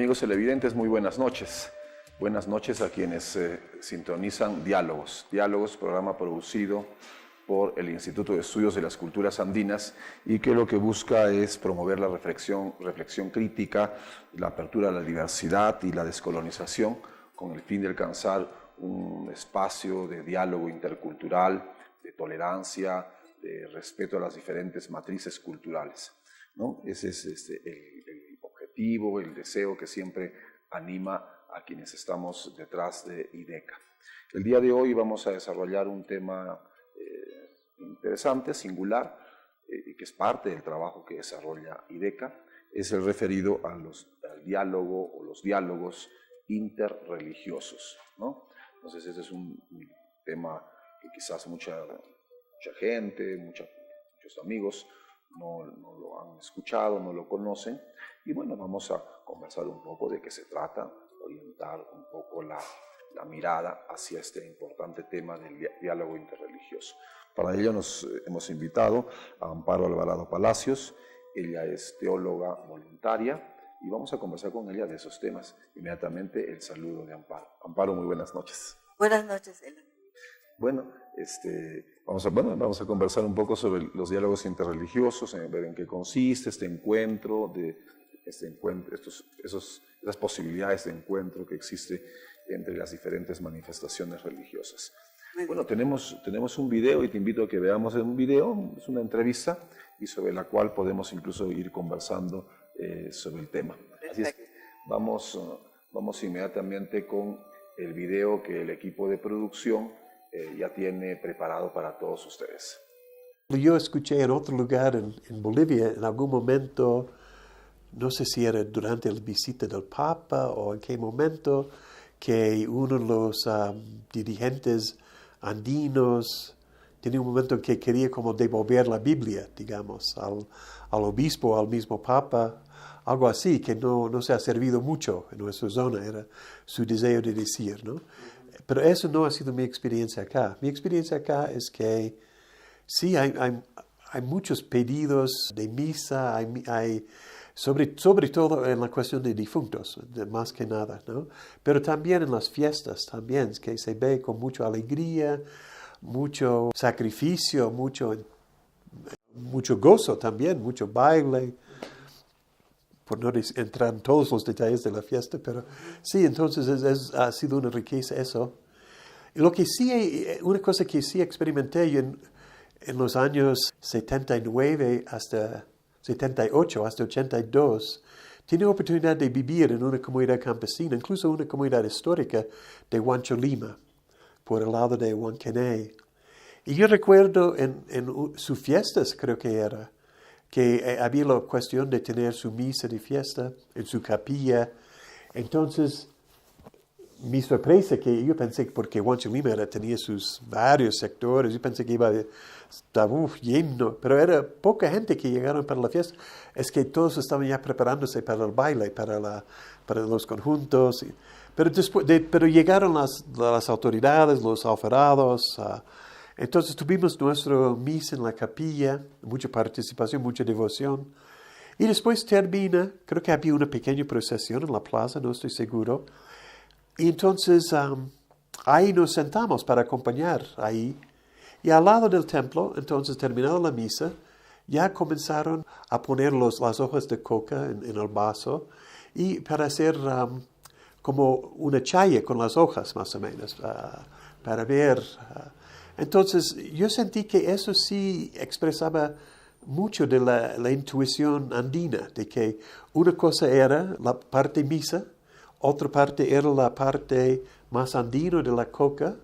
Amigos televidentes, muy buenas noches. Buenas noches a quienes sintonizan Diálogos. Diálogos, programa producido por el Instituto de Estudios de las Culturas Andinas y que lo que busca es promover la reflexión crítica, la apertura a la diversidad y la descolonización con el fin de alcanzar un espacio de diálogo intercultural, de tolerancia, de respeto a las diferentes matrices culturales, ¿no? Ese es el objetivo, el deseo que siempre anima a quienes estamos detrás de IDECA. El día de hoy vamos a desarrollar un tema interesante, singular, y que es parte del trabajo que desarrolla IDECA, es el referido al diálogo o los diálogos interreligiosos, ¿no? Entonces ese es un tema que quizás mucha gente, muchos amigos no lo han escuchado, no lo conocen, y bueno, vamos a conversar un poco de qué se trata, orientar un poco la mirada hacia este importante tema del diálogo interreligioso. Para ello nos hemos invitado a Amparo Alvarado Palacios. Ella es teóloga voluntaria y vamos a conversar con ella de esos temas. Inmediatamente el saludo de Amparo. Amparo, muy buenas noches. Buenas noches, Ela. Bueno, vamos a conversar un poco sobre los diálogos interreligiosos, ver en qué consiste este encuentro, esas posibilidades de encuentro que existe entre las diferentes manifestaciones religiosas. Bueno, tenemos un video y te invito a que veamos un video, es una entrevista y sobre la cual podemos incluso ir conversando sobre el tema. Así es que vamos inmediatamente con el video que el equipo de producción ya tiene preparado para todos ustedes. Yo escuché en otro lugar en Bolivia, en algún momento, no sé si era durante la visita del Papa o en qué momento, que uno de los dirigentes andinos tenía un momento en que quería como devolver la Biblia, digamos, al obispo, al mismo Papa, algo así, que no se ha servido mucho en nuestra zona, era su deseo de decir, ¿no? Pero eso no ha sido mi experiencia acá. Mi experiencia acá es que sí, hay muchos pedidos de misa, hay sobre todo en la cuestión de difuntos, más que nada, ¿no? Pero también en las fiestas, también, que se ve con mucha alegría, mucho sacrificio, mucho gozo también, mucho baile, por no entrar en todos los detalles de la fiesta, pero sí, entonces ha sido una riqueza eso. Y una cosa que sí experimenté yo en los años 79 hasta 78, hasta 82, tiene oportunidad de vivir en una comunidad campesina, incluso una comunidad histórica de Huancho Lima, por el lado de Huancané. Y yo recuerdo en sus fiestas, creo que era, que había la cuestión de tener su misa de fiesta en su capilla. Entonces, mi sorpresa que yo pensé, porque Huancho Lima tenía sus varios sectores, yo pensé que estaba lleno, pero era poca gente que llegaron para la fiesta. Es que todos estaban ya preparándose para el baile, para los conjuntos. Pero llegaron las autoridades, los alfarados. Entonces tuvimos nuestra misa en la capilla, mucha participación, mucha devoción. Y después termina, creo que había una pequeña procesión en la plaza, no estoy seguro. Y entonces ahí nos sentamos para acompañar ahí. Y al lado del templo, entonces terminada la misa, ya comenzaron a poner las hojas de coca en el vaso y para hacer como una chaya con las hojas más o menos, para ver. Entonces yo sentí que eso sí expresaba mucho de la intuición andina, de que una cosa era la parte misa, otra parte era la parte más andina de la coca.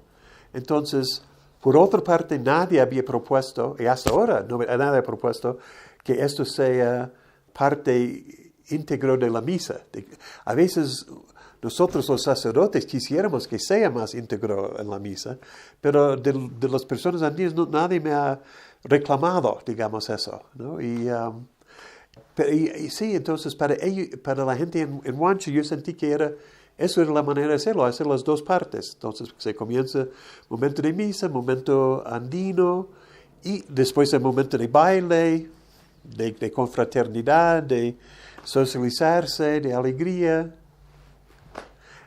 Entonces, por otra parte, nadie había propuesto, y hasta ahora nadie ha propuesto, que esto sea parte íntegra de la misa. A veces nosotros los sacerdotes quisiéramos que sea más íntegro en la misa, pero de las personas andinas nadie me ha reclamado, digamos, eso, ¿no? Y sí, entonces para la gente en Huancho yo sentí que eso era la manera de hacerlo, hacer las dos partes. Entonces se comienza momento de misa, momento andino, y después el momento de baile, de confraternidad, de socializarse, de alegría.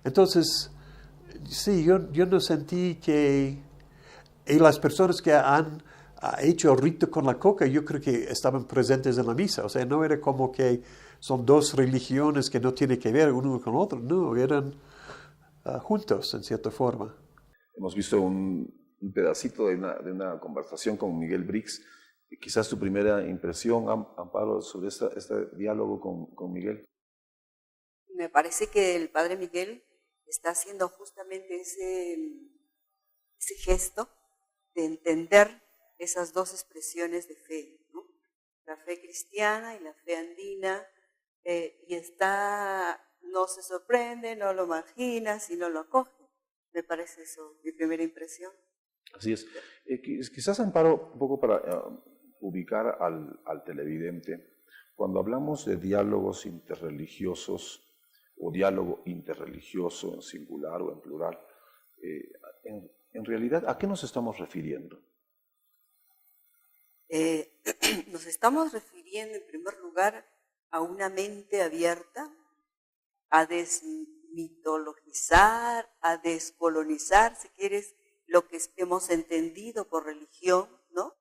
Entonces, sí, yo no sentí que... Y las personas que han hecho el rito con la coca, yo creo que estaban presentes en la misa. O sea, no era como que son dos religiones que no tienen que ver uno con otro. No, eran juntos, en cierta forma. Hemos visto un pedacito de una conversación con Miguel Brix. Quizás tu primera impresión, Amparo, sobre este diálogo con Miguel. Me parece que el padre Miguel está haciendo justamente ese gesto de entender esas dos expresiones de fe, ¿no? La fe cristiana y la fe andina, y no se sorprende, no lo margina, sino lo acoge. Me parece eso, mi primera impresión. Así es. Quizás, Amparo, un poco para ubicar al televidente, cuando hablamos de diálogos interreligiosos o diálogo interreligioso en singular o en plural, en realidad, ¿a qué nos estamos refiriendo? Nos estamos refiriendo, en primer lugar, a una mente abierta, a desmitologizar, a descolonizar, si quieres, lo que hemos entendido por religión, ¿no?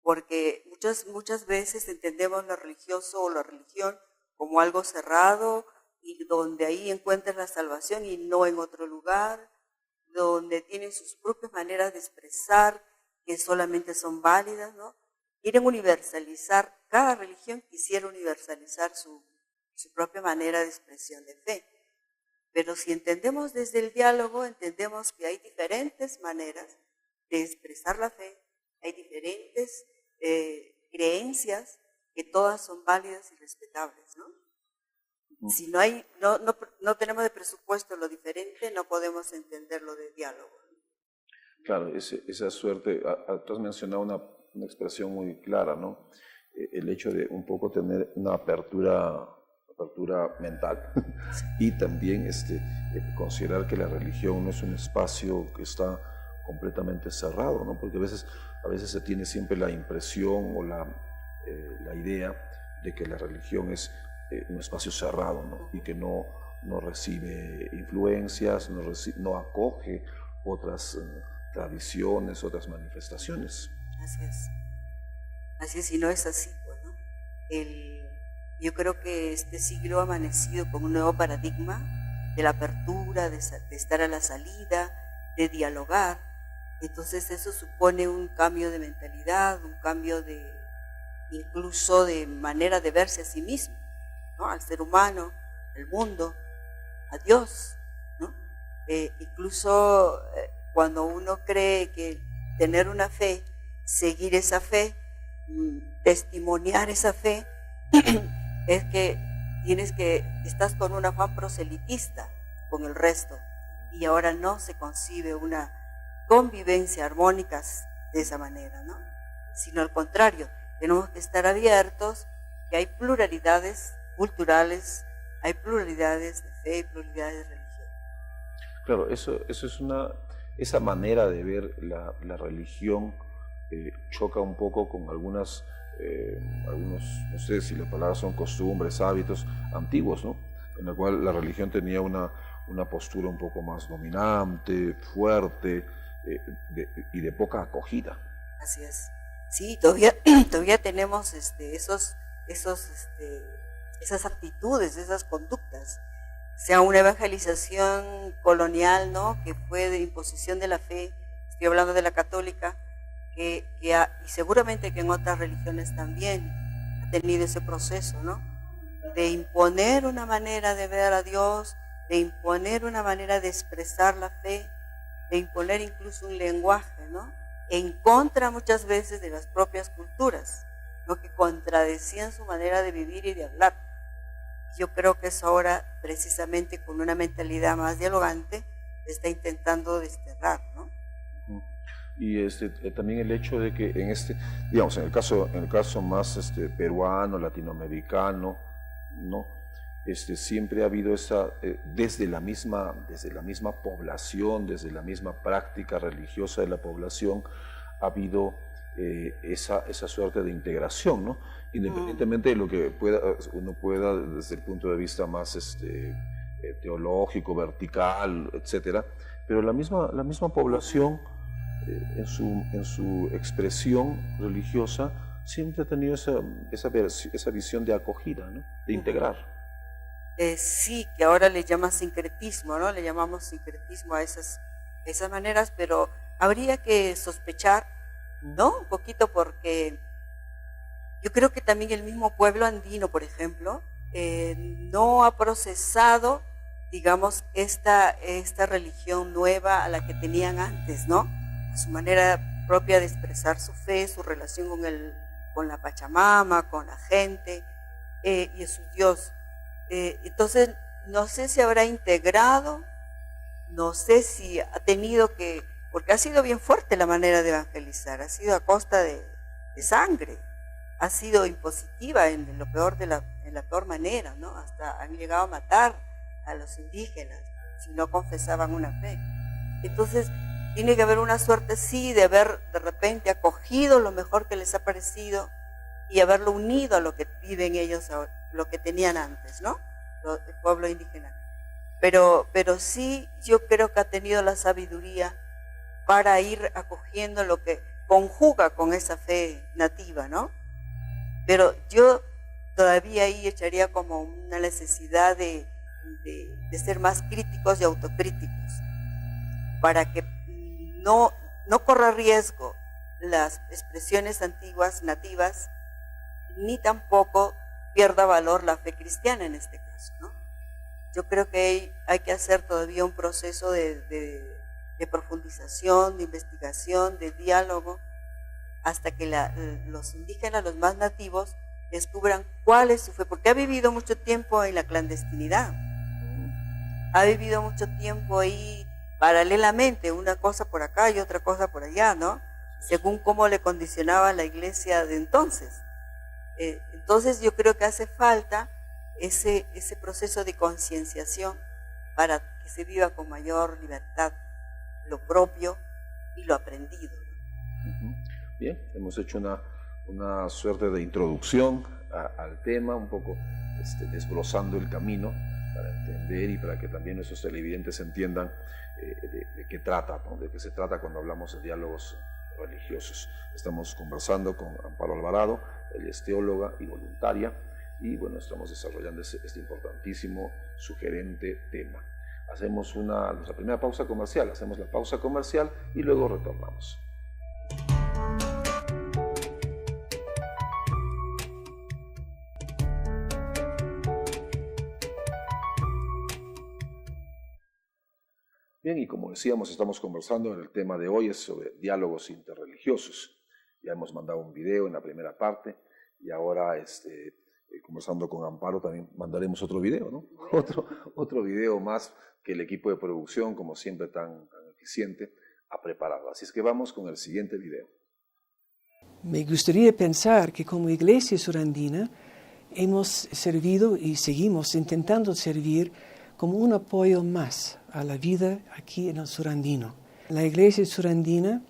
Porque muchas veces entendemos lo religioso o la religión como algo cerrado y donde ahí encuentras la salvación y no en otro lugar, donde tienen sus propias maneras de expresar que solamente son válidas, ¿no? Quieren universalizar, cada religión quisiera universalizar su propia manera de expresión de fe. Pero si entendemos desde el diálogo, entendemos que hay diferentes maneras de expresar la fe, hay diferentes creencias que todas son válidas y respetables, ¿no? Si no tenemos de presupuesto lo diferente, no podemos entender lo de diálogo. Claro, esa suerte, tú has mencionado una expresión muy clara, ¿no? El hecho de un poco tener una apertura mental y también considerar que la religión no es un espacio que está completamente cerrado, ¿no? Porque a veces se tiene siempre la impresión o la idea de que la religión es un espacio cerrado, ¿no? Y que no recibe influencias, no acoge otras tradiciones, otras manifestaciones. Así es, y no es así, pues, ¿no? Yo creo que este siglo ha amanecido con un nuevo paradigma de la apertura, de estar a la salida, de dialogar. Entonces eso supone un cambio de mentalidad, un cambio incluso de manera de verse a sí mismo, ¿no? Al ser humano, al mundo, a Dios, ¿no? Incluso cuando uno cree que tener una fe, seguir esa fe, testimoniar esa fe, es que estás con un afán proselitista con el resto, y ahora no se concibe una convivencia armónica de esa manera, ¿no? Sino al contrario, tenemos que estar abiertos, que hay pluralidades culturales, hay pluralidades de fe y pluralidades de religión. Claro, eso es esa manera de ver la religión choca un poco con algunos, no sé si las palabras son costumbres, hábitos antiguos, ¿no? En la cual la religión tenía una postura un poco más dominante, fuerte y de poca acogida. Así es. Sí, todavía tenemos esas actitudes, esas conductas. O sea, una evangelización colonial, ¿no? Que fue de imposición de la fe, estoy hablando de la católica, y seguramente que en otras religiones también ha tenido ese proceso, ¿no? De imponer una manera de ver a Dios, de imponer una manera de expresar la fe, de imponer incluso un lenguaje, ¿no? En contra muchas veces de las propias culturas, ¿no? Que contradecían su manera de vivir y de hablar. Yo creo que eso ahora, precisamente con una mentalidad más dialogante, está intentando desterrar, ¿no? Y también el hecho de que en el caso más peruano, latinoamericano, ¿no? Siempre ha habido desde la misma población, desde la misma práctica religiosa de la población, ha habido esa suerte de integración, ¿no? Independientemente de lo que uno pueda, desde el punto de vista más teológico, vertical, etcétera, pero la misma población en su expresión religiosa siempre ha tenido esa visión de acogida, ¿no? De integrar. Sí, que ahora le llama sincretismo, ¿no? Le llamamos sincretismo a esas maneras, pero habría que sospechar, ¿no? Un poquito, porque yo creo que también el mismo pueblo andino, por ejemplo, no ha procesado, digamos, esta religión nueva a la que tenían antes, ¿no? A su manera propia de expresar su fe, su relación con la Pachamama, con la gente y su Dios. Entonces, no sé si habrá integrado, no sé si ha tenido que, porque ha sido bien fuerte la manera de evangelizar, ha sido a costa de sangre, ha sido impositiva en la peor manera, ¿no? Hasta han llegado a matar a los indígenas si no confesaban una fe. Entonces, tiene que haber una suerte, sí, de haber de repente acogido lo mejor que les ha parecido y haberlo unido a lo que viven ellos, a lo que tenían antes, ¿no? El pueblo indígena. Pero sí, yo creo que ha tenido la sabiduría para ir acogiendo lo que conjuga con esa fe nativa, ¿no? Pero yo todavía ahí echaría como una necesidad de ser más críticos y autocríticos, para que no corra riesgo las expresiones antiguas, nativas, ni tampoco pierda valor la fe cristiana en este caso, ¿no? Yo creo que hay que hacer todavía un proceso de profundización, de investigación, de diálogo, hasta que los indígenas, los más nativos, descubran cuál es su fe, porque ha vivido mucho tiempo en la clandestinidad, ha vivido mucho tiempo ahí paralelamente, una cosa por acá y otra cosa por allá, ¿no? Según cómo le condicionaba la iglesia de entonces. Entonces yo creo que hace falta ese proceso de concienciación para que se viva con mayor libertad lo propio y lo aprendido. Bien, hemos hecho una suerte de introducción al tema, un poco desbrozando el camino para entender y para que también nuestros televidentes entiendan de qué trata, ¿no? De qué se trata cuando hablamos de diálogos religiosos. Estamos conversando con Amparo Alvarado, ella es teóloga y voluntaria, y bueno, estamos desarrollando este importantísimo, sugerente tema. Hacemos nuestra primera pausa comercial, hacemos la pausa comercial y luego retornamos. Bien, y como decíamos, estamos conversando en el tema de hoy, es sobre diálogos interreligiosos. Ya hemos mandado un video en la primera parte y ahora conversando con Amparo también mandaremos otro video, ¿no? Otro video más que el equipo de producción, como siempre tan eficiente, ha preparado. Así es que vamos con el siguiente video. Me gustaría pensar que como Iglesia Surandina hemos servido y seguimos intentando servir como un apoyo más a la vida aquí en el Surandino. La Iglesia Surandina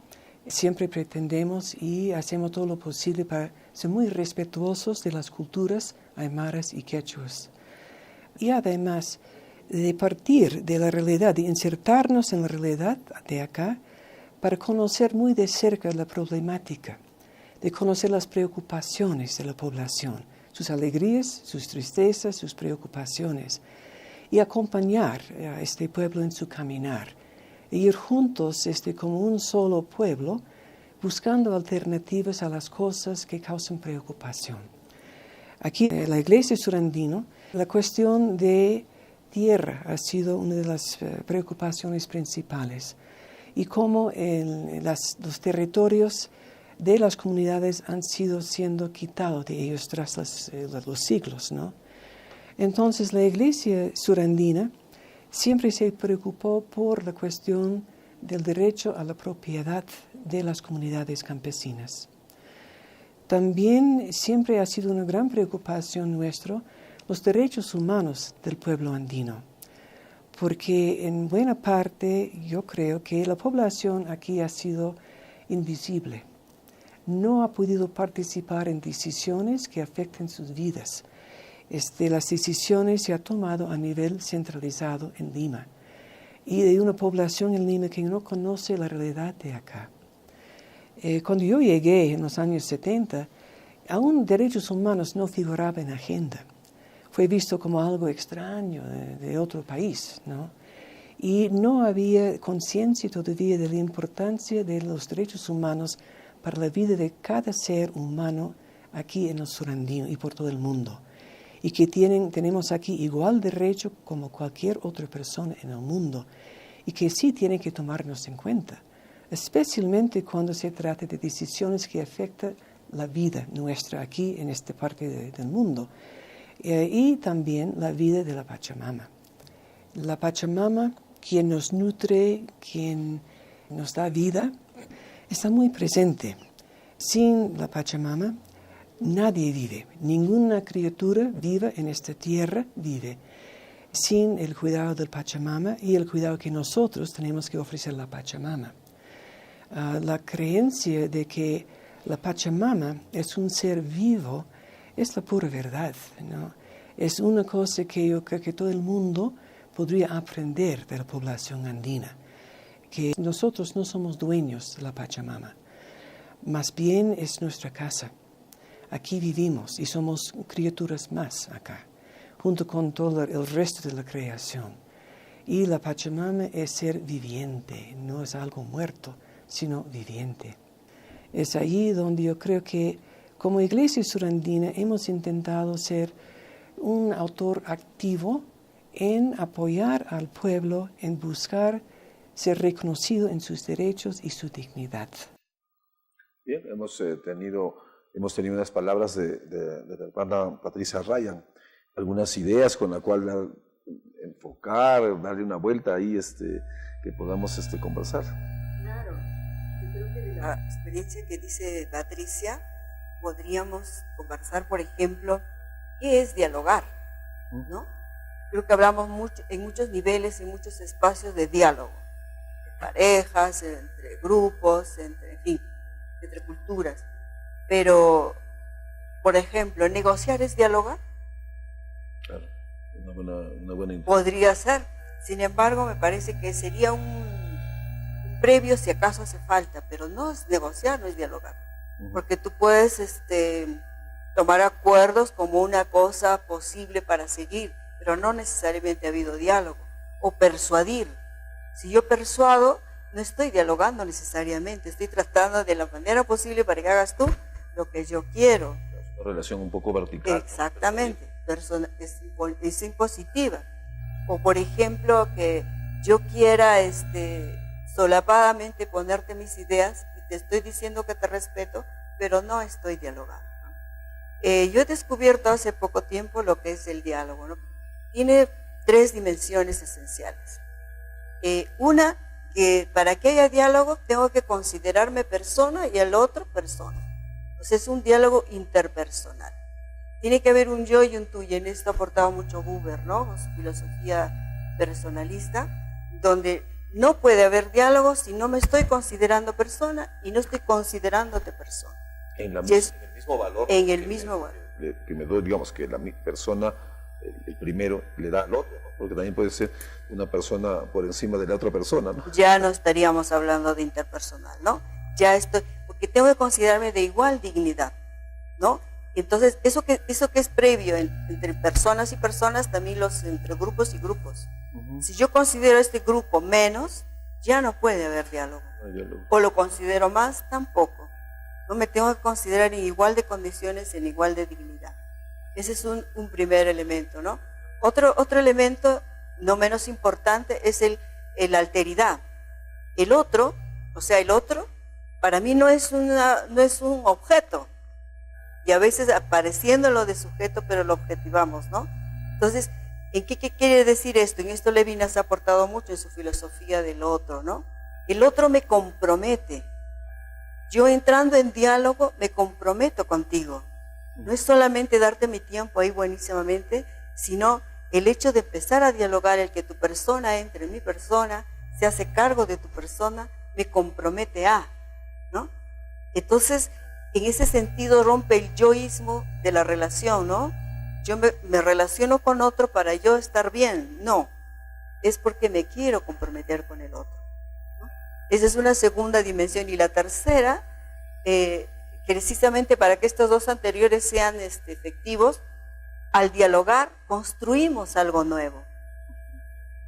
siempre pretendemos y hacemos todo lo posible para ser muy respetuosos de las culturas aymaras y quechuas. Y además de partir de la realidad, de insertarnos en la realidad de acá para conocer muy de cerca la problemática, de conocer las preocupaciones de la población, sus alegrías, sus tristezas, sus preocupaciones, y acompañar a este pueblo en su caminar, e ir juntos como un solo pueblo, buscando alternativas a las cosas que causan preocupación. Aquí en la Iglesia Surandino, la cuestión de tierra ha sido una de las preocupaciones principales, y cómo los territorios de las comunidades han siendo quitados de ellos tras los siglos, ¿no? Entonces la Iglesia Surandina siempre se preocupó por la cuestión del derecho a la propiedad de las comunidades campesinas. También siempre ha sido una gran preocupación nuestra los derechos humanos del pueblo andino, porque en buena parte yo creo que la población aquí ha sido invisible. No ha podido participar en decisiones que afecten sus vidas. las decisiones se han tomado a nivel centralizado en Lima y de una población en Lima que no conoce la realidad de acá. Cuando yo llegué en los años 70, aún derechos humanos no figuraba en agenda. Fue visto como algo extraño de otro país, ¿no? Y no había conciencia todavía de la importancia de los derechos humanos para la vida de cada ser humano aquí en el surandino y por todo el mundo. Y que tenemos aquí igual derecho como cualquier otra persona en el mundo y que sí tienen que tomarnos en cuenta, especialmente cuando se trata de decisiones que afectan la vida nuestra aquí en esta parte del mundo y también la vida de la Pachamama. La Pachamama, quien nos nutre, quien nos da vida, está muy presente. Sin la Pachamama, nadie vive, ninguna criatura viva en esta tierra vive. Sin el cuidado del Pachamama y el cuidado que nosotros tenemos que ofrecer a la Pachamama. La creencia de que la Pachamama es un ser vivo es la pura verdad, ¿no? Es una cosa que yo creo que todo el mundo podría aprender de la población andina, que nosotros no somos dueños de la Pachamama, más bien es nuestra casa. Aquí vivimos y somos criaturas más acá, junto con todo el resto de la creación. Y la Pachamama es ser viviente, no es algo muerto, sino viviente. Es ahí donde yo creo que como Iglesia Surandina hemos intentado ser un autor activo en apoyar al pueblo, en buscar ser reconocido en sus derechos y su dignidad. Bien, hemos tenido unas palabras de la hermana Patricia Ryan, algunas ideas con las cuales enfocar, darle una vuelta ahí, que podamos Claro, conversar. yo creo que de la experiencia que dice Patricia, podríamos conversar, por ejemplo, ¿qué es dialogar? ¿No? Creo que hablamos en muchos niveles, en muchos espacios de diálogo, entre parejas, entre grupos, entre culturas. Pero, por ejemplo, ¿negociar es dialogar? Claro, una buena Podría ser. Sin embargo, me parece que sería un previo si acaso hace falta, pero no es negociar, no es dialogar. Porque tú puedes tomar acuerdos como una cosa posible para seguir, pero no necesariamente ha habido diálogo. O persuadir. Si yo persuado, no estoy dialogando necesariamente, estoy tratando de la manera posible para que hagas tú lo que yo quiero. Una relación un poco vertical. Exactamente, es impositiva. O por ejemplo, que yo quiera solapadamente ponerte mis ideas y te estoy diciendo que te respeto, pero no estoy dialogando. Yo he descubierto hace poco tiempo lo que es el diálogo, ¿no? Tiene 3 dimensiones esenciales. Una, que para que haya diálogo tengo que considerarme persona y al otro persona. Entonces es un diálogo interpersonal. Tiene que haber un yo y un tú, y en esto ha aportado mucho Buber, ¿no? Con su filosofía personalista, donde no puede haber diálogo si no me estoy considerando persona y no estoy considerándote persona. En el mismo valor. En el mismo valor. Que me doy, digamos, que la persona, el primero, le da al otro, ¿no? Porque también puede ser una persona por encima de la otra persona, ¿no? Ya no estaríamos hablando de interpersonal, ¿no? Ya estoy, porque tengo que considerarme de igual dignidad, ¿no? Entonces, eso que es previo entre personas y personas, también entre grupos y grupos. Si yo considero este grupo menos, ya no puede haber diálogo. O lo considero más, tampoco. No me tengo que considerar en igual de condiciones, en igual de dignidad. Ese es un primer elemento, ¿no? Otro elemento, no menos importante, es la alteridad. El otro, para mí no es un objeto. Y a veces apareciéndolo de sujeto, pero lo objetivamos, ¿no? Entonces, ¿en qué quiere decir esto? En esto Levinas ha aportado mucho en su filosofía del otro, ¿no? El otro me compromete. Yo entrando en diálogo me comprometo contigo. No es solamente darte mi tiempo ahí buenísimamente, sino el hecho de empezar a dialogar, el que tu persona entre en mi persona, se hace cargo de tu persona, me compromete a, ¿no? Entonces, en ese sentido rompe el yoísmo de la relación, ¿no? yo me relaciono con otro para yo estar bien. No, es porque me quiero comprometer con el otro, ¿no? Esa es una segunda dimensión. Y la tercera, precisamente para que estos dos anteriores sean efectivos, al dialogar construimos algo nuevo.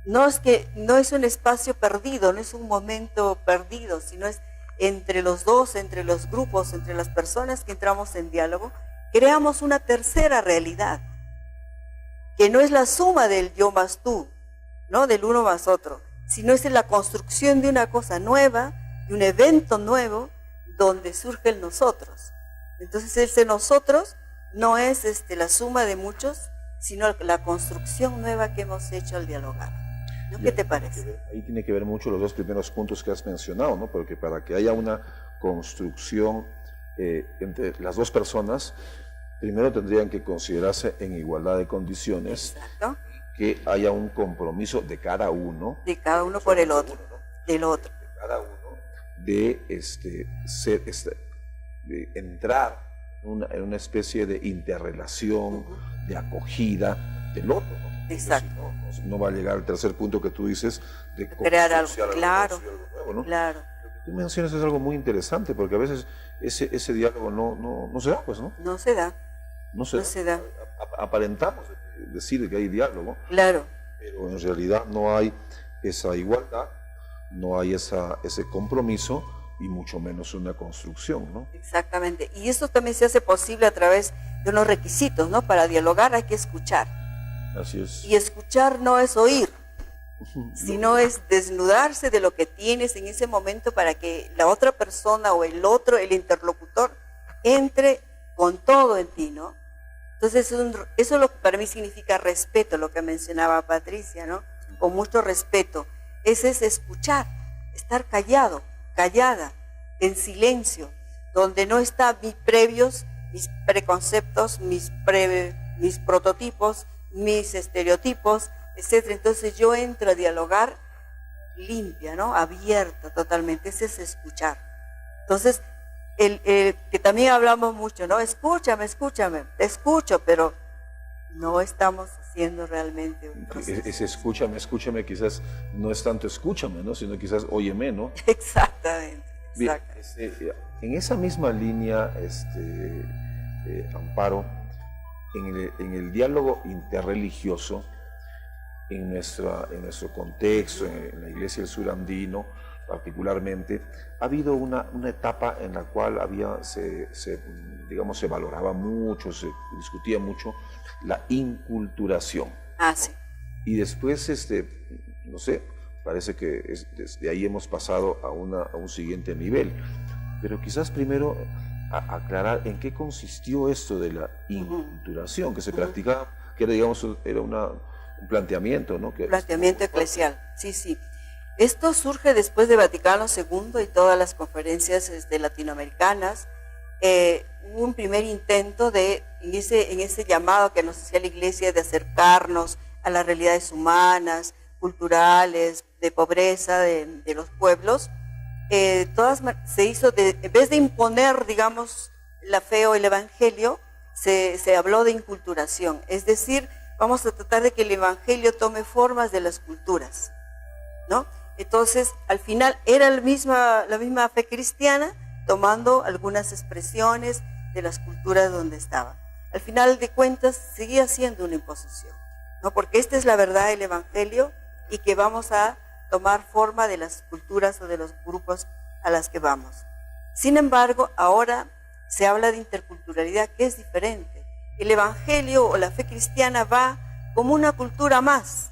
No es un espacio perdido, no es un momento perdido, sino es entre los dos, entre los grupos, entre las personas que entramos en diálogo, creamos una tercera realidad, que no es la suma del yo más tú, ¿no? Del uno más otro, sino es la construcción de una cosa nueva, de un evento nuevo, donde surge el nosotros. Entonces ese nosotros no es la suma de muchos, sino la construcción nueva que hemos hecho al dialogar, ¿no? ¿Qué te parece? Ahí tiene que ver mucho los dos primeros puntos que has mencionado, ¿no? Porque para que haya una construcción entre las dos personas, primero tendrían que considerarse en igualdad de condiciones. Exacto. Que haya un compromiso de cada uno. De cada uno por el otro, ¿no? Del otro. De cada uno de entrar en una especie de interrelación, de acogida del otro, ¿no? Exacto. Si no va a llegar al tercer punto que tú dices de crear algo, claro, algo nuevo, ¿no? claro. Lo que tú mencionas es algo muy interesante, porque a veces ese diálogo no se da, pues, ¿no? No se da. No se da. Aparentamos decir que hay diálogo, claro, pero en realidad no hay esa igualdad, no hay ese compromiso y mucho menos una construcción, ¿no? Exactamente. Y esto también se hace posible a través de unos requisitos, ¿no? Para dialogar hay que escuchar. Así es. Y escuchar no es oír, sino es desnudarse de lo que tienes en ese momento para que la otra persona o el otro, el interlocutor, entre con todo en ti, ¿no? Entonces eso lo que para mí significa respeto, lo que mencionaba Patricia, ¿no? Con mucho respeto. Ese es escuchar, estar callado, callada, en silencio, donde no están mis previos, mis preconceptos, mis prototipos, mis estereotipos, etc. Entonces yo entro a dialogar limpia, ¿no? Abierta totalmente. Ese es escuchar. Entonces, que también hablamos mucho, ¿no? Escúchame, te escucho, pero no estamos haciendo realmente un proceso. Ese escúchame, quizás no es tanto escúchame, ¿no? Sino quizás óyeme, ¿no? Exactamente. Bien, en esa misma línea, Amparo, en el diálogo interreligioso, en nuestro contexto, en la Iglesia del Sur Andino, particularmente, ha habido una etapa en la cual se valoraba mucho, se discutía mucho la inculturación. Ah, sí. Y después, no sé, parece que desde ahí hemos pasado a un siguiente nivel. Pero quizás primero aclarar en qué consistió esto de la inculturación que se practicaba, que era un planteamiento, ¿no? Planteamiento eclesial, sí. Esto surge después de Vaticano II y todas las conferencias latinoamericanas. Hubo un primer intento en ese llamado que nos hacía la Iglesia de acercarnos a las realidades humanas, culturales, de pobreza de los pueblos. Se hizo, en vez de imponer, digamos, la fe o el Evangelio, se habló de inculturación. Es decir, vamos a tratar de que el Evangelio tome formas de las culturas, ¿no? Entonces, al final era la misma fe cristiana, tomando algunas expresiones de las culturas donde estaba. Al final de cuentas, seguía siendo una imposición, ¿no? Porque esta es la verdad del Evangelio y que vamos a tomar forma de las culturas o de los grupos a las que vamos. Sin embargo, ahora se habla de interculturalidad, que es diferente. El Evangelio o la fe cristiana va como una cultura más,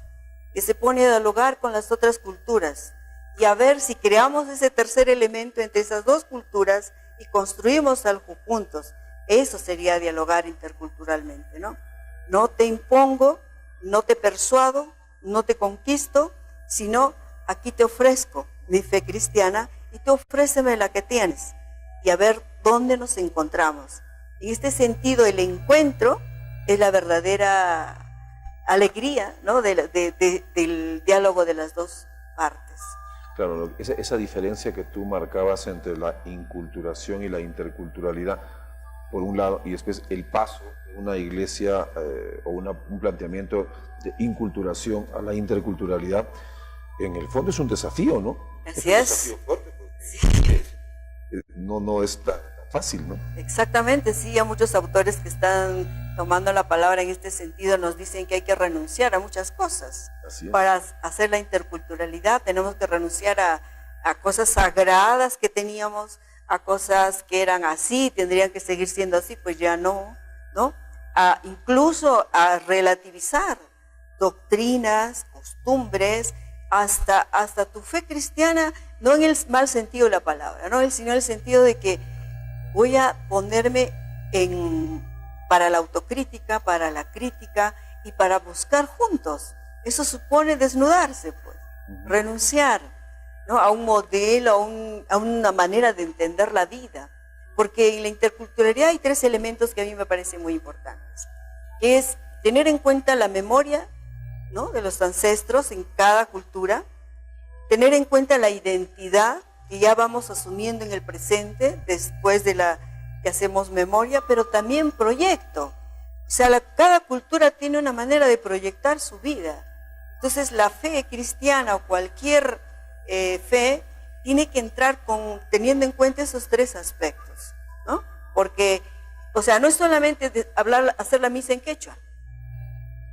que se pone a dialogar con las otras culturas y a ver si creamos ese tercer elemento entre esas dos culturas y construimos algo juntos. Eso sería dialogar interculturalmente, ¿no? No te impongo, no te persuado, no te conquisto, sino aquí te ofrezco mi fe cristiana y tú ofréceme la que tienes y a ver dónde nos encontramos. En este sentido, el encuentro es la verdadera alegría, ¿no? del diálogo de las dos partes. Claro, esa diferencia que tú marcabas entre la inculturación y la interculturalidad, por un lado, y después el paso de una iglesia o un planteamiento de inculturación a la interculturalidad, en el fondo es un desafío, ¿no? Así es. Un desafío fuerte, no es tan fácil, ¿no? Exactamente, sí, hay muchos autores que están tomando la palabra en este sentido, nos dicen que hay que renunciar a muchas cosas. Así es. Para hacer la interculturalidad tenemos que renunciar a cosas sagradas que teníamos, a cosas que eran así, tendrían que seguir siendo así, pues ya no, ¿no? Incluso a relativizar doctrinas, costumbres, hasta tu fe cristiana, no en el mal sentido de la palabra, ¿no? Sino en el sentido de que voy a ponerme para la autocrítica, para la crítica y para buscar juntos. Eso supone desnudarse, pues, renunciar, ¿no? A un modelo, a una manera de entender la vida. Porque en la interculturalidad hay 3 elementos que a mí me parecen muy importantes, que es tener en cuenta la memoria, ¿no?, de los ancestros en cada cultura, tener en cuenta la identidad que ya vamos asumiendo en el presente después de que hacemos memoria, pero también proyecto. O sea, cada cultura tiene una manera de proyectar su vida. Entonces la fe cristiana o cualquier fe tiene que entrar teniendo en cuenta esos 3 aspectos, ¿no? Porque, o sea, no es solamente hacer la misa en quechua.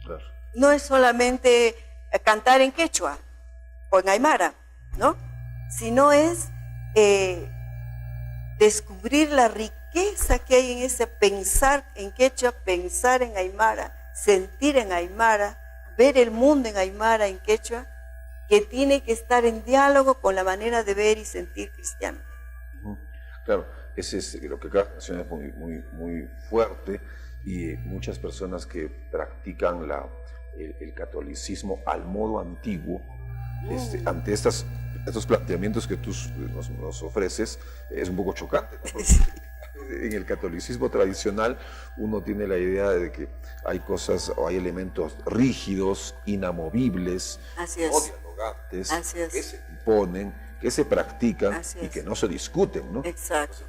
Claro. No es solamente cantar en quechua o en aymara, ¿no? Sino es descubrir la riqueza que hay en ese pensar en quechua, pensar en aymara, sentir en aymara, ver el mundo en aymara, en quechua, que tiene que estar en diálogo con la manera de ver y sentir cristiano. Claro, ese es lo que acá menciona, es muy fuerte, y muchas personas que practican el catolicismo al modo antiguo, ante estos planteamientos que tú nos ofreces, es un poco chocante, ¿no? En el catolicismo tradicional uno tiene la idea de que hay cosas o hay elementos rígidos, inamovibles, no dialogantes, que se imponen, que se practican y que no se discuten, ¿no? Exacto.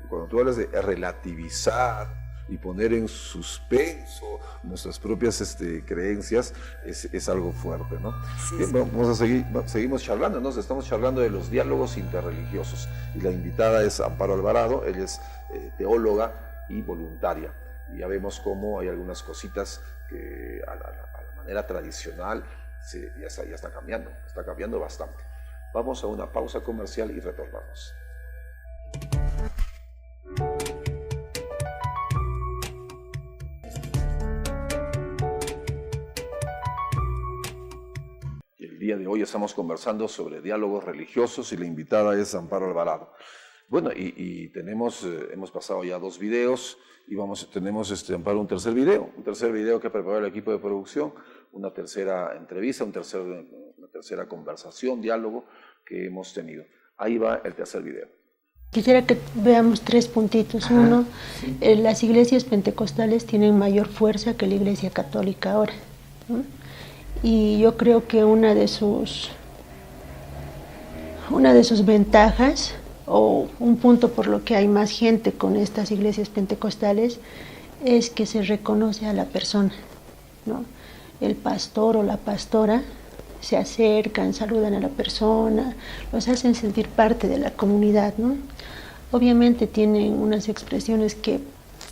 Cuando tú hablas de relativizar y poner en suspenso nuestras propias creencias, es algo fuerte, ¿no? Sí, Bien, vamos a seguimos charlando, ¿no? Estamos charlando de los diálogos interreligiosos, y la invitada es Amparo Alvarado. Ella es teóloga y voluntaria, y ya vemos cómo hay algunas cositas que a la manera tradicional ya está cambiando bastante. Vamos a una pausa comercial y retornamos. El día de hoy estamos conversando sobre diálogos religiosos, y la invitada es Amparo Alvarado. Bueno, y hemos pasado ya 2 videos, y tenemos, Amparo, un tercer video que ha preparado el equipo de producción, una tercera entrevista, una tercera conversación, diálogo que hemos tenido. Ahí va el tercer video. Quisiera que veamos 3 puntitos. Uno, las iglesias pentecostales tienen mayor fuerza que la iglesia católica ahora, ¿no? Y yo creo que una de sus ventajas, o un punto por lo que hay más gente con estas iglesias pentecostales, es que se reconoce a la persona, ¿no? El pastor o la pastora se acercan, saludan a la persona, los hacen sentir parte de la comunidad, ¿no? Obviamente tienen unas expresiones que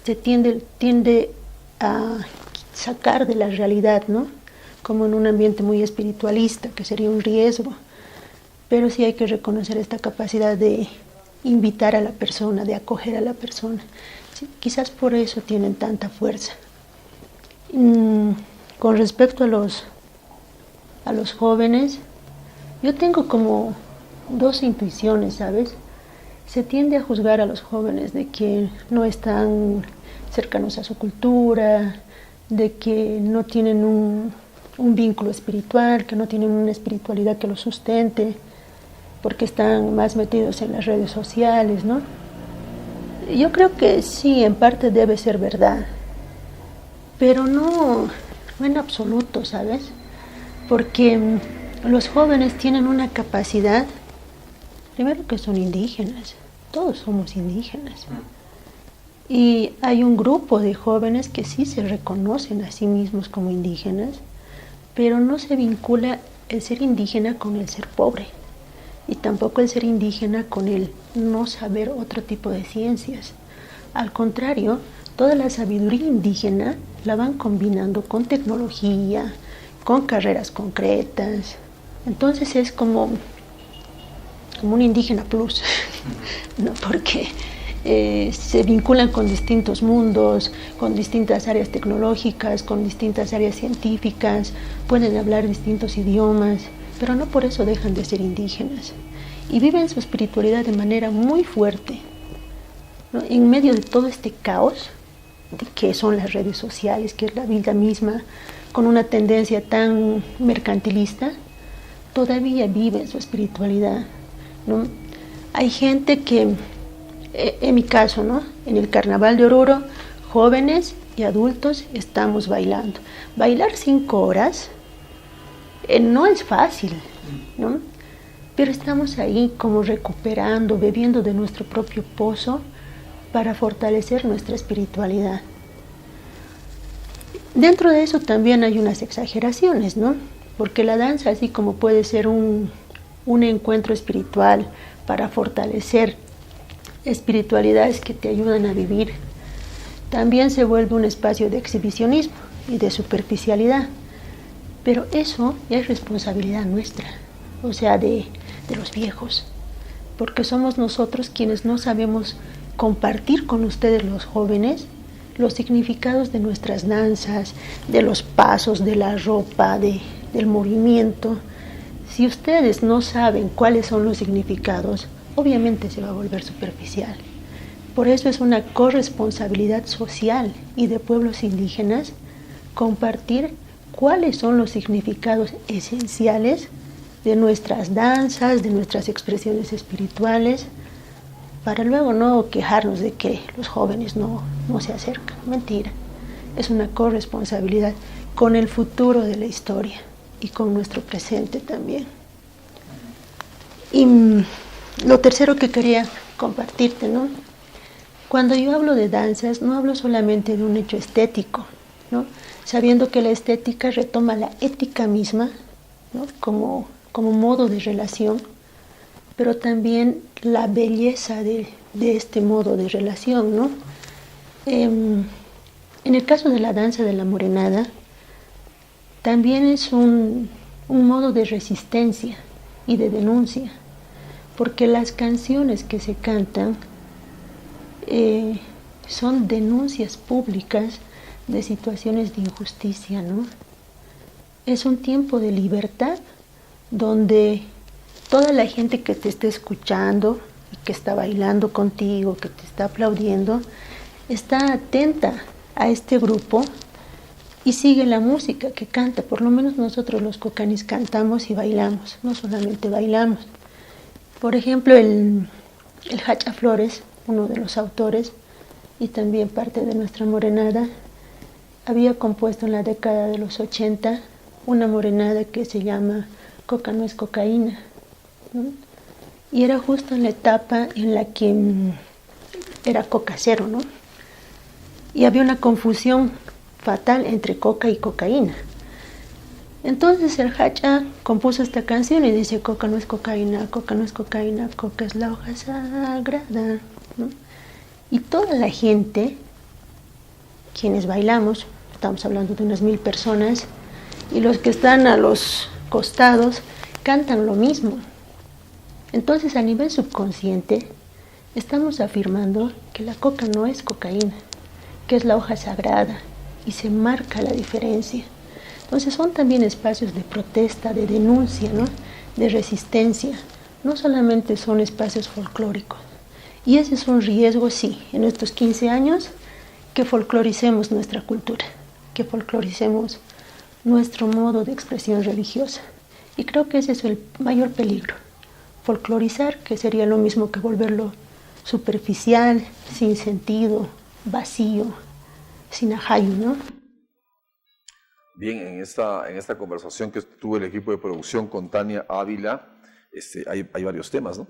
se tiende a sacar de la realidad, ¿no? Como en un ambiente muy espiritualista, que sería un riesgo, pero sí hay que reconocer esta capacidad de invitar a la persona, de acoger a la persona. Sí, quizás por eso tienen tanta fuerza. Con respecto a los jóvenes, yo tengo como 2 intuiciones, ¿sabes? Se tiende a juzgar a los jóvenes de que no están cercanos a su cultura, de que no tienen un vínculo espiritual, que no tienen una espiritualidad que los sustente, porque están más metidos en las redes sociales, ¿no? Yo creo que sí, en parte debe ser verdad, pero no en absoluto, ¿sabes? Porque los jóvenes tienen una capacidad, primero que son indígenas, todos somos indígenas, Y hay un grupo de jóvenes que sí se reconocen a sí mismos como indígenas, pero no se vincula el ser indígena con el ser pobre, y tampoco el ser indígena con el no saber otro tipo de ciencias. Al contrario, toda la sabiduría indígena la van combinando con tecnología, con carreras concretas. Entonces es como un indígena plus, ¿no? Porque se vinculan con distintos mundos, con distintas áreas tecnológicas, con distintas áreas científicas, pueden hablar distintos idiomas, pero no por eso dejan de ser indígenas. Y viven su espiritualidad de manera muy fuerte, ¿no? En medio de todo este caos que son las redes sociales, que es la vida misma, con una tendencia tan mercantilista, todavía viven su espiritualidad, ¿no? Hay gente que, en mi caso, ¿no? En el Carnaval de Oruro, jóvenes y adultos estamos bailando. Bailar 5 horas no es fácil, ¿no? Pero estamos ahí como recuperando, bebiendo de nuestro propio pozo para fortalecer nuestra espiritualidad. Dentro de eso también hay unas exageraciones, ¿no? Porque la danza, así como puede ser un encuentro espiritual para fortalecer espiritualidades que te ayudan a vivir, también se vuelve un espacio de exhibicionismo y de superficialidad. Pero eso ya es responsabilidad nuestra, o sea, de los viejos, porque somos nosotros quienes no sabemos compartir con ustedes, los jóvenes, los significados de nuestras danzas, de los pasos, de la ropa, del movimiento. Si ustedes no saben cuáles son los significados, obviamente se va a volver superficial. Por eso es una corresponsabilidad social y de pueblos indígenas compartir cuáles son los significados esenciales de nuestras danzas, de nuestras expresiones espirituales, para luego no quejarnos de que los jóvenes no se acercan. Mentira, es una corresponsabilidad con el futuro de la historia y con nuestro presente también. Y lo tercero que quería compartirte, ¿no? Cuando yo hablo de danzas, no hablo solamente de un hecho estético, ¿no? Sabiendo que la estética retoma la ética misma, ¿no? como modo de relación, pero también la belleza de este modo de relación, ¿no? En el caso de la danza de la morenada, también es un modo de resistencia y de denuncia, porque las canciones que se cantan son denuncias públicas de situaciones de injusticia, ¿no? Es un tiempo de libertad donde toda la gente que te está escuchando y que está bailando contigo, que te está aplaudiendo, está atenta a este grupo y sigue la música que canta. Por lo menos nosotros los cocanis cantamos y bailamos, no solamente bailamos. Por ejemplo, el Hacha Flores, uno de los autores y también parte de nuestra morenada, había compuesto en la década de los 80 una morenada que se llama Coca no es cocaína, ¿no? Y era justo en la etapa en la que era coca cero, ¿no? Y había una confusión fatal entre coca y cocaína. Entonces el Hacha compuso esta canción y dice: coca no es cocaína, coca no es cocaína, coca es la hoja sagrada, ¿no? Y toda la gente, quienes bailamos, estamos hablando de unas 1000 personas, y los que están a los costados cantan lo mismo. Entonces, a nivel subconsciente, estamos afirmando que la coca no es cocaína, que es la hoja sagrada, y se marca la diferencia. Entonces, son también espacios de protesta, de denuncia, ¿no? De resistencia. No solamente son espacios folclóricos. Y ese es un riesgo, sí, en estos 15 años, que folcloricemos nuestra cultura, que folcloricemos nuestro modo de expresión religiosa. Y creo que ese es el mayor peligro. Folclorizar, que sería lo mismo que volverlo superficial, sin sentido, vacío, sin ajayo, ¿no? Bien, en esta conversación que tuvo el equipo de producción con Tania Ávila, hay varios temas, ¿no?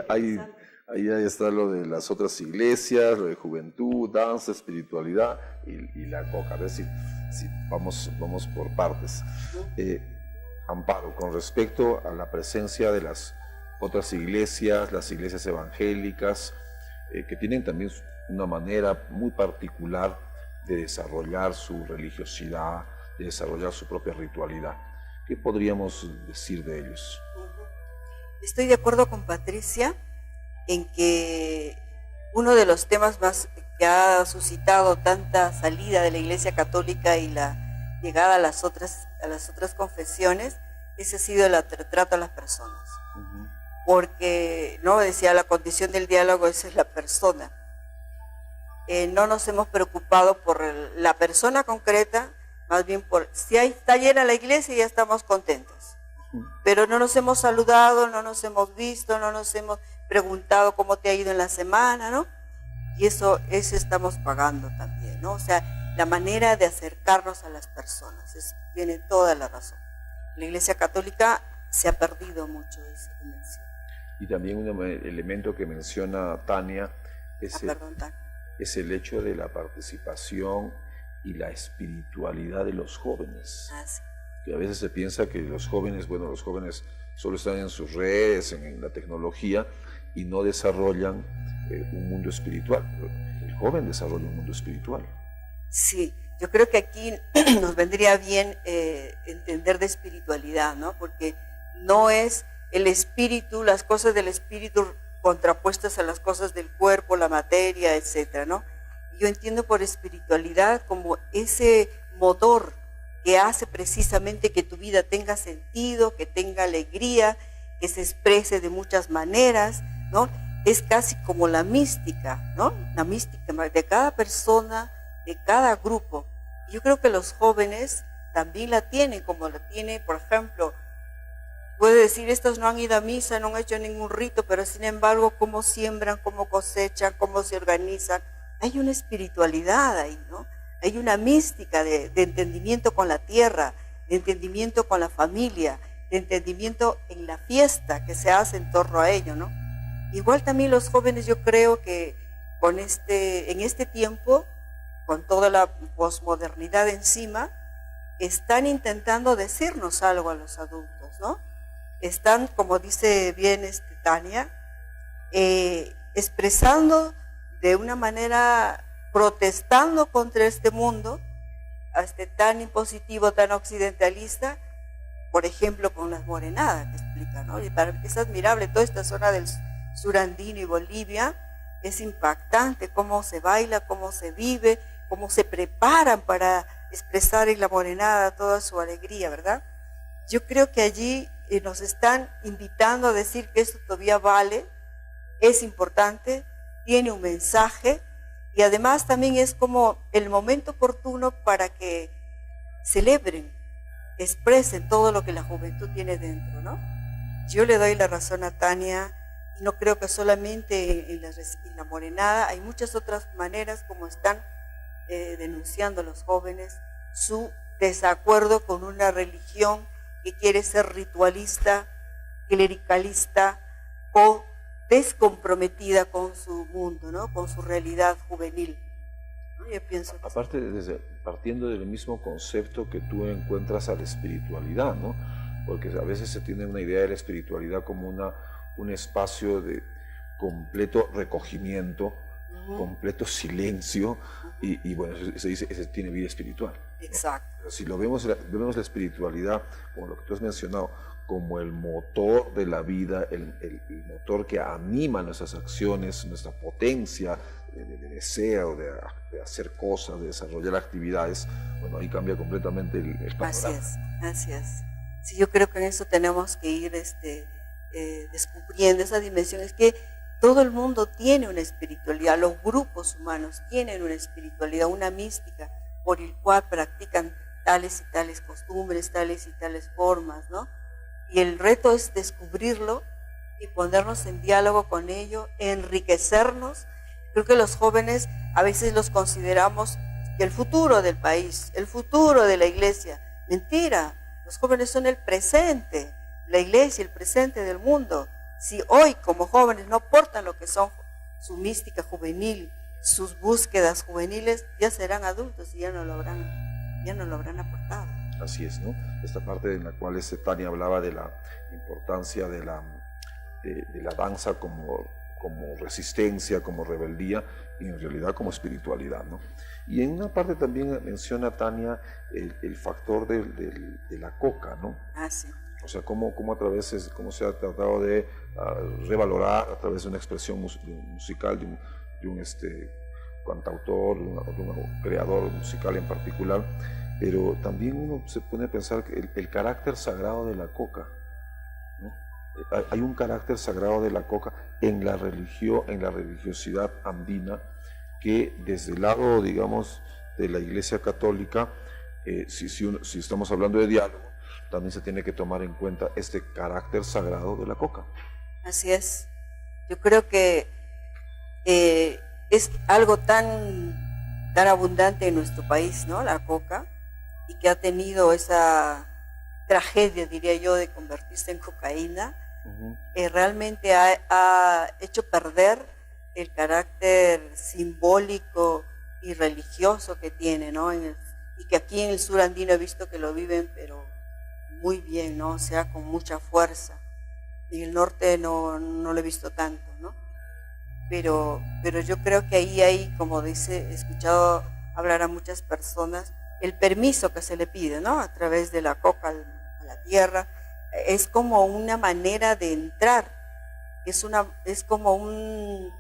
Hay Ahí está lo de las otras iglesias, lo de juventud, danza, espiritualidad y la coca. A ver si vamos por partes. Amparo, con respecto a la presencia de las otras iglesias, las iglesias evangélicas, que tienen también una manera muy particular de desarrollar su religiosidad, de desarrollar su propia ritualidad. ¿Qué podríamos decir de ellos? Estoy de acuerdo con Patricia en que uno de los temas más que ha suscitado tanta salida de la Iglesia Católica y la llegada a las otras confesiones, ese ha sido el trato a las personas. Porque, no decía, la condición del diálogo esa es la persona. No nos hemos preocupado por la persona concreta, más bien por si está llena la iglesia ya estamos contentos. Pero no nos hemos saludado, no nos hemos visto, no nos hemos preguntado cómo te ha ido en la semana, ¿no? Y eso estamos pagando también, ¿no? O sea, la manera de acercarnos a las personas, tiene toda la razón. La Iglesia Católica se ha perdido mucho de esa dimensión. Y también un elemento que menciona Tania es el hecho de la participación y la espiritualidad de los jóvenes. Sí. Que a veces se piensa que los jóvenes solo están en sus redes, en la tecnología, y no desarrollan un mundo espiritual. El joven desarrolla un mundo espiritual. Sí, yo creo que aquí nos vendría bien entender de espiritualidad, ¿no? Porque no es el espíritu, las cosas del espíritu contrapuestas a las cosas del cuerpo, la materia, etcétera, ¿no? Yo entiendo por espiritualidad como ese motor que hace precisamente que tu vida tenga sentido, que tenga alegría, que se exprese de muchas maneras, ¿no? Es casi como la mística, ¿no? La mística de cada persona, de cada grupo. Yo creo que los jóvenes también la tienen, como la tiene, por ejemplo, puede decir, estos no han ido a misa, no han hecho ningún rito, pero sin embargo, cómo siembran, cómo cosechan, cómo se organizan. Hay una espiritualidad ahí, ¿no? Hay una mística de entendimiento con la tierra, de entendimiento con la familia, de entendimiento en la fiesta que se hace en torno a ello, ¿no? Igual también los jóvenes, yo creo que en este tiempo, con toda la posmodernidad encima, están intentando decirnos algo a los adultos, ¿no? Están, como dice bien Tania, expresando de una manera, protestando contra este mundo, tan impositivo, tan occidentalista, por ejemplo, con las morenadas que explican, ¿no? Y es admirable toda esta zona del sur andino y Bolivia, es impactante cómo se baila, cómo se vive, cómo se preparan para expresar en la morenada toda su alegría, ¿verdad? Yo creo que allí nos están invitando a decir que esto todavía vale, es importante, tiene un mensaje y además también es como el momento oportuno para que celebren, expresen todo lo que la juventud tiene dentro, ¿no? Yo le doy la razón a Tania y no creo que solamente en la morenada, hay muchas otras maneras como están denunciando los jóvenes su desacuerdo con una religión que quiere ser ritualista, clericalista o descomprometida con su mundo, ¿no? Con su realidad juvenil. ¿No? Yo pienso que aparte, partiendo del mismo concepto que tú encuentras a la espiritualidad, ¿no? Porque a veces se tiene una idea de la espiritualidad como un espacio de completo recogimiento, completo silencio, y bueno, se dice que tiene vida espiritual, ¿no? Exacto. Pero si vemos la espiritualidad, como lo que tú has mencionado, como el motor de la vida, el motor que anima nuestras acciones, nuestra potencia de deseo, de hacer cosas, de desarrollar actividades, bueno, ahí cambia completamente el panorama. Así es. Sí, yo creo que en eso tenemos que ir descubriendo esa dimensión. Es que todo el mundo tiene una espiritualidad, los grupos humanos tienen una espiritualidad, una mística por el cual practican tales y tales costumbres, tales y tales formas, ¿no? Y el reto es descubrirlo y ponernos en diálogo con ello, enriquecernos. Creo que los jóvenes a veces los consideramos el futuro del país, el futuro de la iglesia. Mentira, los jóvenes son el presente, la iglesia, el presente del mundo. Si hoy como jóvenes no portan lo que son su mística juvenil, sus búsquedas juveniles, ya serán adultos y ya no lo habrán aportado. Así es, ¿no? Esta parte en la cual Tania hablaba de la importancia de la danza como resistencia, como rebeldía, y en realidad como espiritualidad, ¿no? Y en una parte también menciona Tania el factor de la coca, ¿no? Ah, sí. O sea, cómo se ha tratado de revalorar a través de una expresión musical de un cantautor, de un creador musical en particular, pero también uno se pone a pensar que el carácter sagrado de la coca, ¿no? Hay un carácter sagrado de la coca en la religiosidad andina, que desde el lado, digamos, de la Iglesia Católica, si estamos hablando de diálogo, también se tiene que tomar en cuenta este carácter sagrado de la coca. Así es. Yo creo que es algo tan abundante en nuestro país, ¿no? La coca, y que ha tenido esa tragedia, diría yo, de convertirse en cocaína. Realmente ha hecho perder el carácter simbólico y religioso que tiene, ¿no? Y que aquí en el sur andino he visto que lo viven, pero muy bien, ¿no? O sea, con mucha fuerza. En el norte no lo he visto tanto, ¿no? Pero yo creo que ahí hay, como dice, he escuchado hablar a muchas personas, el permiso que se le pide, ¿no? A través de la coca a la tierra, es como una manera de entrar, es como un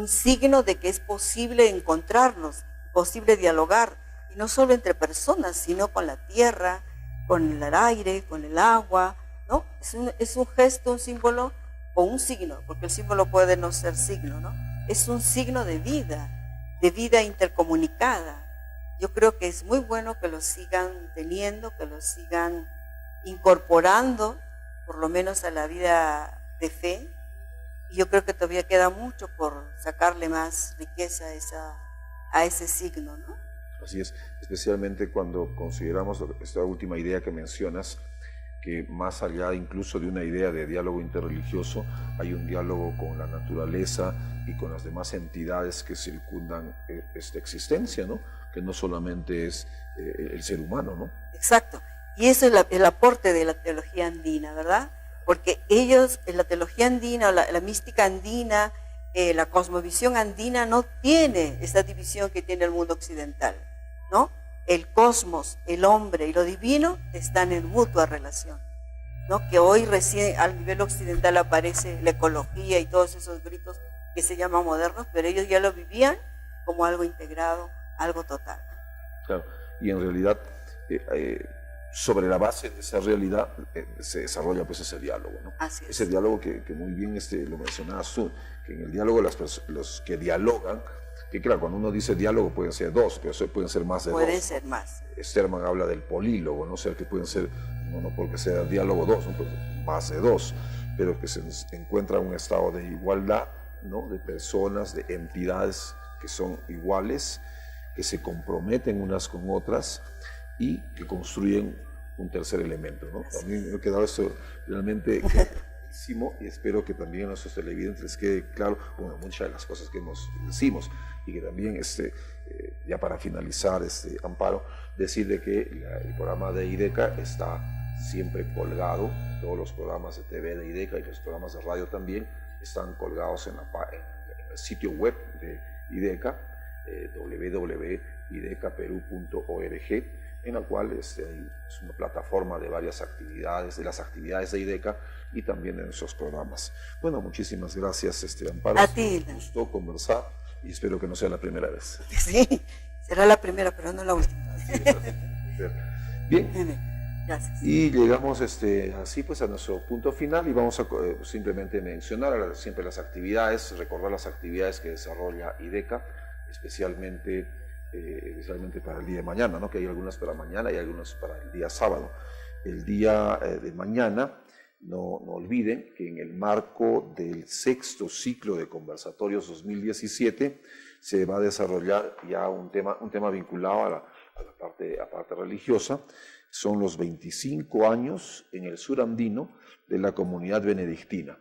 signo de que es posible encontrarnos, posible dialogar, y no solo entre personas, sino con la tierra, con el aire, con el agua, ¿no? Es un gesto, un símbolo o un signo, porque el símbolo puede no ser signo, ¿no? Es un signo de vida intercomunicada. Yo creo que es muy bueno que lo sigan teniendo, que lo sigan incorporando, por lo menos a la vida de fe. Y yo creo que todavía queda mucho por sacarle más riqueza a ese signo, ¿no? Así es, especialmente cuando consideramos esta última idea que mencionas, que más allá incluso de una idea de diálogo interreligioso, hay un diálogo con la naturaleza y con las demás entidades que circundan esta existencia, ¿no? Que no solamente es el ser humano, ¿no? Exacto, y eso es el aporte de la teología andina, ¿verdad? Porque ellos, en la teología andina, la mística andina, la cosmovisión andina no tiene esa división que tiene el mundo occidental, ¿no? El cosmos, el hombre y lo divino están en mutua relación, ¿no? Que hoy recién al nivel occidental aparece la ecología y todos esos gritos que se llaman modernos, pero ellos ya lo vivían como algo integrado, algo total. Claro, y en realidad sobre la base de esa realidad se desarrolla pues ese diálogo, ¿no? Así es. Ese diálogo que muy bien lo mencionabas tú, que en el diálogo los que dialogan, que claro, cuando uno dice diálogo pueden ser dos, pero pueden ser más de dos. Pueden ser más. Sterman habla del polílogo, ¿no? O sea, que pueden ser, no porque sea diálogo dos, ¿no? Pues más de dos, pero que se encuentra un estado de igualdad, ¿no? De personas, de entidades que son iguales, que se comprometen unas con otras y que construyen un tercer elemento, ¿no? También me ha quedado esto realmente clarísimo y espero que también a nuestros televidentes les quede claro, bueno, muchas de las cosas que decimos, y que también, ya para finalizar, Amparo, decirle que el programa de IDECA está siempre colgado, todos los programas de TV de IDECA y los programas de radio también están colgados en el sitio web de IDECA, www.idecaperú.org, en la cual es una plataforma de varias actividades, de las actividades de IDECA y también de nuestros programas. Bueno, muchísimas gracias, Amparo. A ti. Me gustó conversar y espero que no sea la primera vez. Sí, será la primera, pero no la última. Bien. Gracias. Y llegamos así pues a nuestro punto final y vamos a simplemente mencionar siempre las actividades, recordar las actividades que desarrolla IDECA, especialmente para el día de mañana, ¿no? Que hay algunas para mañana y algunas para el día sábado. El día de mañana, no olviden que en el marco del 6º ciclo de conversatorios 2017 se va a desarrollar ya un tema vinculado a la parte religiosa. Son los 25 años en el sur andino de la comunidad benedictina.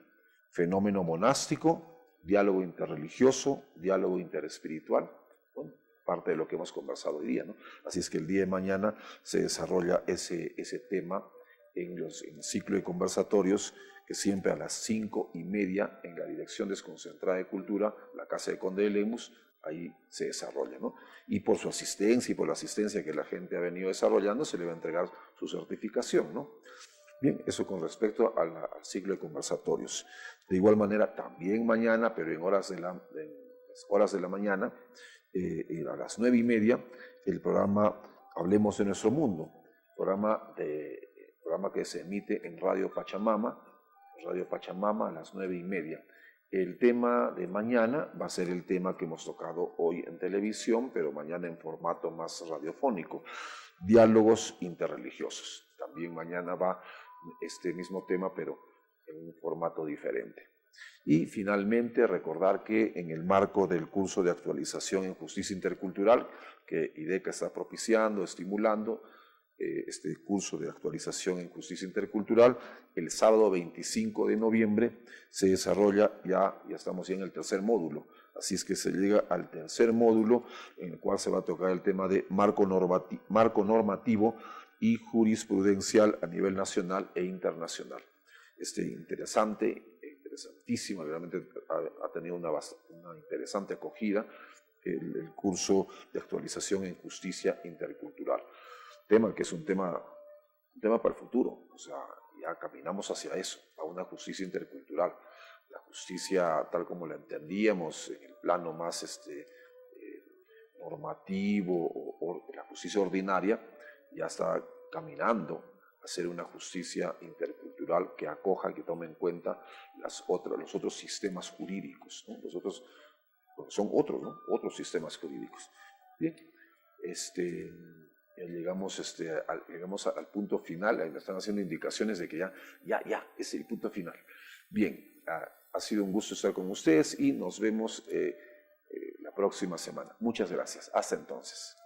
fenómeno monástico, diálogo interreligioso, diálogo interespiritual. Bueno, parte de lo que hemos conversado hoy día, ¿no? Así es que el día de mañana se desarrolla ese tema en el ciclo de conversatorios, que siempre a las 5:30 en la Dirección Desconcentrada de Cultura, la Casa de Conde de Lemus, ahí se desarrolla, ¿no? Y por su asistencia y por la asistencia que la gente ha venido desarrollando, se le va a entregar su certificación, ¿no? Bien, eso con respecto al ciclo de conversatorios. De igual manera, también mañana, pero en las horas de la mañana, a las 9:30, el programa Hablemos de Nuestro Mundo, programa que se emite en Radio Pachamama a las 9:30. El tema de mañana va a ser el tema que hemos tocado hoy en televisión, pero mañana en formato más radiofónico, diálogos interreligiosos. También mañana va este mismo tema, pero en un formato diferente. Y finalmente recordar que en el marco del curso de actualización en justicia intercultural que IDECA está propiciando, estimulando, este curso de actualización en justicia intercultural, el sábado 25 de noviembre se desarrolla, ya estamos ya en el tercer módulo, así es que se llega al tercer módulo en el cual se va a tocar el tema de marco normativo y jurisprudencial a nivel nacional e internacional. Interesantísimo, realmente ha tenido una interesante acogida el curso de actualización en justicia intercultural. Tema que es un tema para el futuro, o sea, ya caminamos hacia eso, a una justicia intercultural. La justicia tal como la entendíamos en el plano más normativo o la justicia ordinaria, ya está caminando a ser una justicia intercultural que acoja, que tome en cuenta los otros sistemas jurídicos, ¿no? Son otros, ¿no? Otros sistemas jurídicos. Bien, llegamos al punto final, me están haciendo indicaciones de que ya es el punto final. Bien, ha sido un gusto estar con ustedes y nos vemos la próxima semana. Muchas gracias. Hasta entonces.